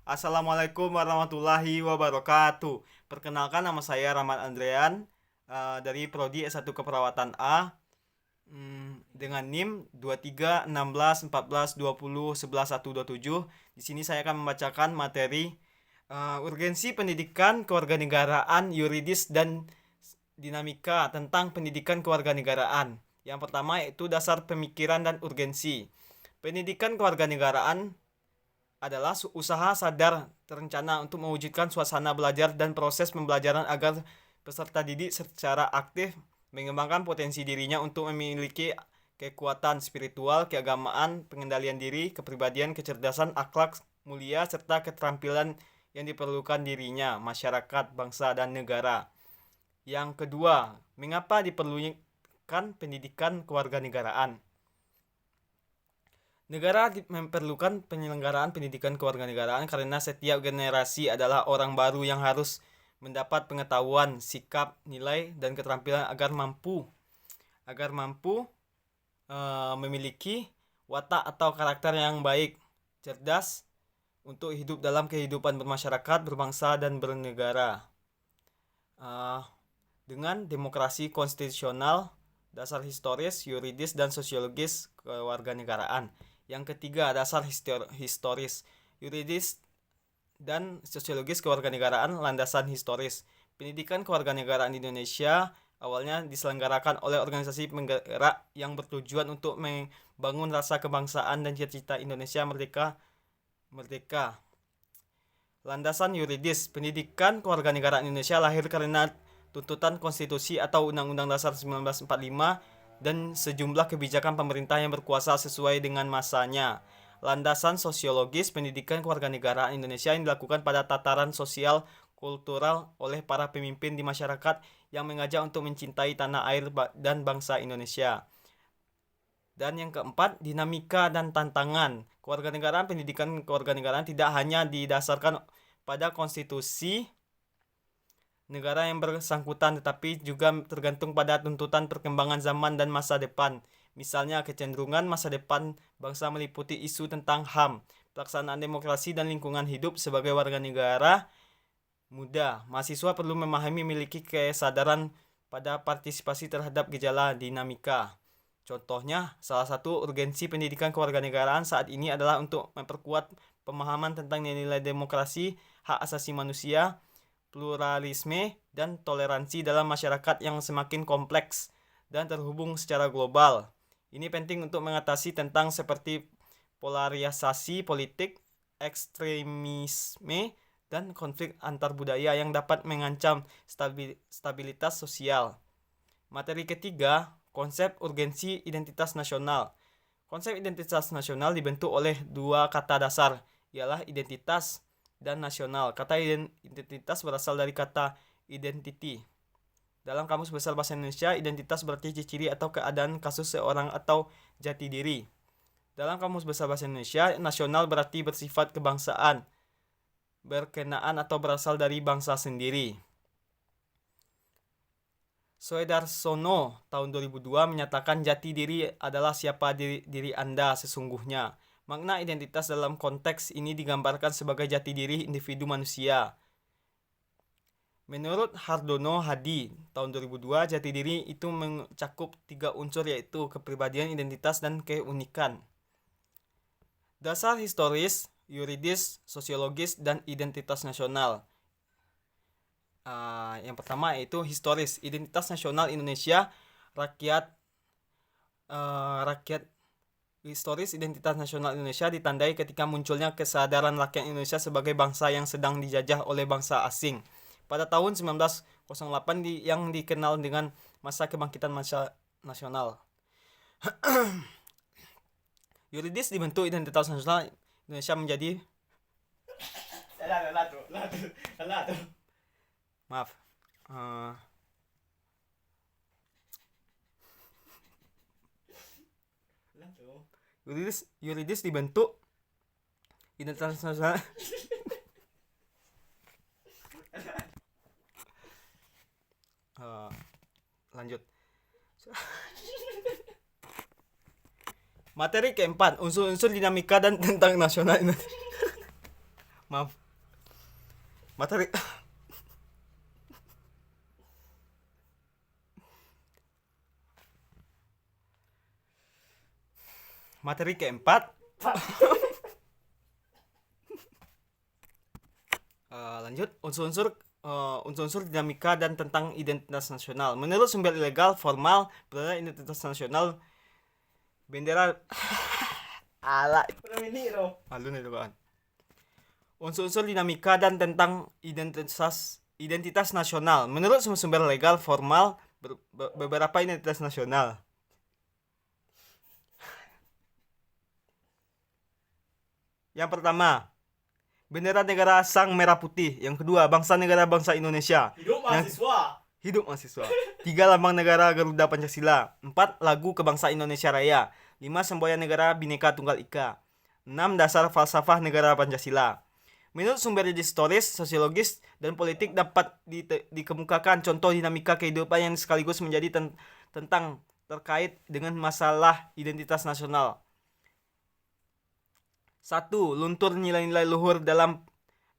Assalamualaikum warahmatullahi wabarakatuh. Perkenalkan, nama saya Rahmat Andrean, dari Prodi S1 Keperawatan A, dengan NIM 23 16 14 20 11 1 27. Di sini saya akan membacakan materi urgensi pendidikan kewarganegaraan, yuridis dan dinamika tentang pendidikan kewarganegaraan. Yang pertama yaitu dasar pemikiran dan urgensi. Pendidikan kewarganegaraan adalah usaha sadar terencana untuk mewujudkan suasana belajar dan proses pembelajaran agar peserta didik secara aktif mengembangkan potensi dirinya untuk memiliki kekuatan spiritual, keagamaan, pengendalian diri, kepribadian, kecerdasan, akhlak mulia, serta keterampilan yang diperlukan dirinya, masyarakat, bangsa, dan negara. Yang kedua, mengapa diperlukan pendidikan kewarganegaraan? Negara memerlukan penyelenggaraan pendidikan kewarganegaraan karena setiap generasi adalah orang baru yang harus mendapat pengetahuan, sikap, nilai, dan keterampilan agar mampu memiliki watak atau karakter yang baik, cerdas untuk hidup dalam kehidupan bermasyarakat, berbangsa, dan bernegara. Uh, dengan demokrasi konstitusional, dasar historis, yuridis, dan sosiologis kewarganegaraan. Yang ketiga, dasar historis, yuridis, dan sosiologis kewarganegaraan, landasan historis. Pendidikan kewarganegaraan di Indonesia awalnya diselenggarakan oleh organisasi penggerak yang bertujuan untuk membangun rasa kebangsaan dan cita-cita Indonesia merdeka. Landasan yuridis, pendidikan kewarganegaraan Indonesia lahir karena tuntutan konstitusi atau Undang-Undang Dasar 1945 dan sejumlah kebijakan pemerintah yang berkuasa sesuai dengan masanya. Landasan sosiologis, pendidikan kewarganegaraan Indonesia yang dilakukan pada tataran sosial kultural oleh para pemimpin di masyarakat yang mengajak untuk mencintai tanah air dan bangsa Indonesia. Dan yang keempat, dinamika dan tantangan. Kewarganegaraan, pendidikan kewarganegaraan tidak hanya didasarkan pada konstitusi negara yang bersangkutan, tetapi juga tergantung pada tuntutan perkembangan zaman dan masa depan. Misalnya, kecenderungan masa depan bangsa meliputi isu tentang HAM, pelaksanaan demokrasi dan lingkungan hidup sebagai warga negara muda. Mahasiswa perlu memahami memiliki kesadaran pada partisipasi terhadap gejala dinamika. Contohnya, salah satu urgensi pendidikan kewarganegaraan saat ini adalah untuk memperkuat pemahaman tentang nilai demokrasi, hak asasi manusia, pluralisme, dan toleransi dalam masyarakat yang semakin kompleks dan terhubung secara global. Ini penting untuk mengatasi tentang seperti polarisasi politik, ekstremisme, dan konflik antar budaya yang dapat mengancam stabilitas sosial. Materi ketiga, konsep urgensi identitas nasional. Konsep identitas nasional dibentuk oleh dua kata dasar, ialah identitas dan nasional. Kata identitas berasal dari kata identity. Dalam Kamus Besar Bahasa Indonesia, identitas berarti ciri atau keadaan kasus seorang atau jati diri. Dalam Kamus Besar Bahasa Indonesia, nasional berarti bersifat kebangsaan, berkenaan atau berasal dari bangsa sendiri. Soedarsono tahun 2002 menyatakan jati diri adalah siapa diri Anda sesungguhnya. Makna identitas dalam konteks ini digambarkan sebagai jati diri individu manusia. Menurut Hardono Hadi tahun 2002, jati diri itu mencakup 3 unsur, yaitu kepribadian, identitas, dan keunikan. Dasar historis, yuridis, sosiologis, dan identitas nasional. Yang pertama yaitu historis. Identitas nasional Indonesia, rakyat historis identitas nasional Indonesia ditandai ketika munculnya kesadaran rakyat Indonesia sebagai bangsa yang sedang dijajah oleh bangsa asing. Pada tahun 1908 yang dikenal dengan masa kebangkitan nasional. Yuridis dibentuk identitas nasional Indonesia menjadi maaf. Yuridis dibentuk identitas nasional. Lanjut. Materi keempat, unsur-unsur dinamika dan tentang nasional. Maaf. Materi materi keempat. Lanjut, unsur-unsur dinamika dan tentang identitas nasional. Menurut sumber ilegal formal, bendera identitas nasional bendera ala malu nih kan. Unsur-unsur dinamika dan tentang identitas nasional. Menurut sumber legal formal, beberapa identitas nasional. Yang pertama, bendera negara sang merah putih. Yang kedua, bangsa negara bangsa Indonesia. Hidup mahasiswa. Hidup mahasiswa. 3, lambang negara Garuda Pancasila. 4, lagu kebangsaan Indonesia Raya. 5, semboyan negara Bhinneka Tunggal Ika. 6, dasar falsafah negara Pancasila. Menurut sumber historis, sosiologis, dan politik dapat dikemukakan contoh dinamika kehidupan yang sekaligus menjadi tentang terkait dengan masalah identitas nasional. 1. Luntur nilai-nilai luhur dalam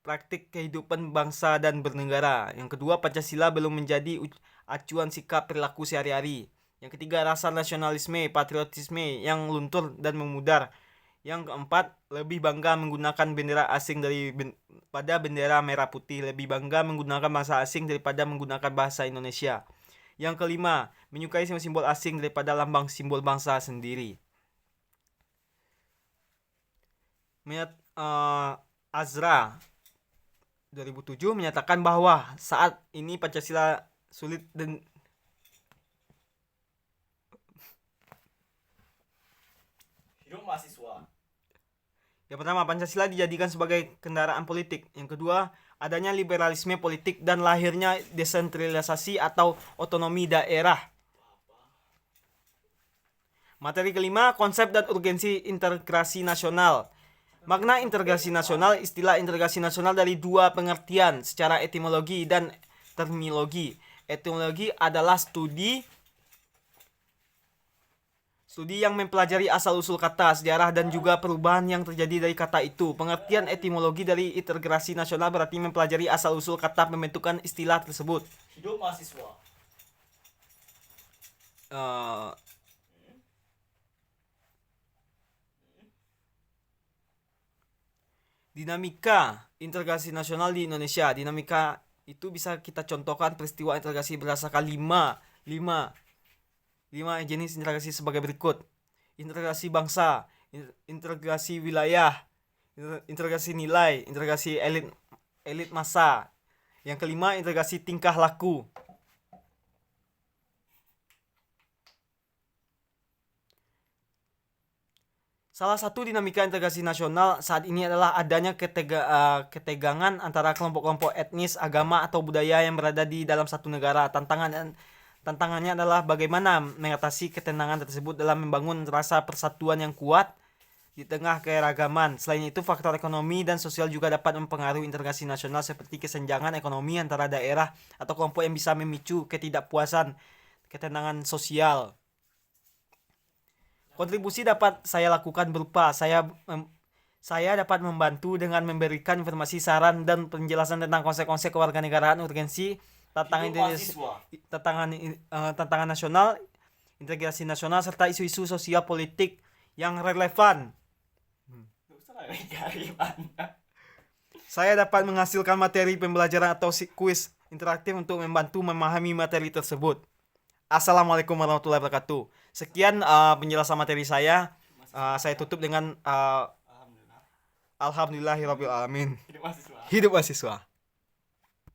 praktik kehidupan bangsa dan bernegara. Yang kedua, Pancasila belum menjadi acuan sikap perilaku sehari-hari. Yang ketiga, rasa nasionalisme, patriotisme yang luntur dan memudar. Yang keempat, lebih bangga menggunakan bendera asing daripada bendera merah putih. Lebih bangga menggunakan bahasa asing daripada menggunakan bahasa Indonesia. Yang kelima, menyukai simbol asing daripada lambang simbol bangsa sendiri. Azra 2007 menyatakan bahwa saat ini Pancasila sulit dan Hidup mahasiswa. yang pertama, Pancasila dijadikan sebagai kendaraan politik. Yang kedua, adanya liberalisme politik dan lahirnya desentralisasi atau otonomi daerah. Materi kelima, konsep dan urgensi integrasi nasional. Makna integrasi nasional, istilah integrasi nasional dari dua pengertian secara etimologi dan terminologi. Etimologi adalah studi yang mempelajari asal-usul kata, sejarah, dan juga perubahan yang terjadi dari kata itu. Pengertian etimologi dari integrasi nasional berarti mempelajari asal-usul kata pembentukan istilah tersebut. Hidup mahasiswa. Dinamika integrasi nasional di Indonesia. Dinamika itu bisa kita contohkan peristiwa integrasi berdasarkan 5 jenis integrasi sebagai berikut. Integrasi bangsa, integrasi wilayah, integrasi nilai, integrasi elit massa. Yang kelima, integrasi tingkah laku. Salah satu dinamika integrasi nasional saat ini adalah adanya ketegangan antara kelompok-kelompok etnis, agama, atau budaya yang berada di dalam satu negara. Tantangannya adalah bagaimana mengatasi ketenangan tersebut dalam membangun rasa persatuan yang kuat di tengah keragaman. Selain itu, faktor ekonomi dan sosial juga dapat mempengaruhi integrasi nasional seperti kesenjangan ekonomi antara daerah atau kelompok yang bisa memicu ketidakpuasan, ketenangan sosial. Kontribusi dapat saya lakukan berupa saya dapat membantu dengan memberikan informasi, saran, dan penjelasan tentang konsep-konsep kewarganegaraan, urgensi, tantangan nasional, integrasi nasional, serta isu-isu sosial politik yang relevan. Saya dapat menghasilkan materi pembelajaran atau kuis interaktif untuk membantu memahami materi tersebut. Assalamualaikum warahmatullahi wabarakatuh. Sekian penjelasan materi saya. Saya tutup dengan Alhamdulillahirabbil alamin. Hidup mahasiswa. Hidup mahasiswa.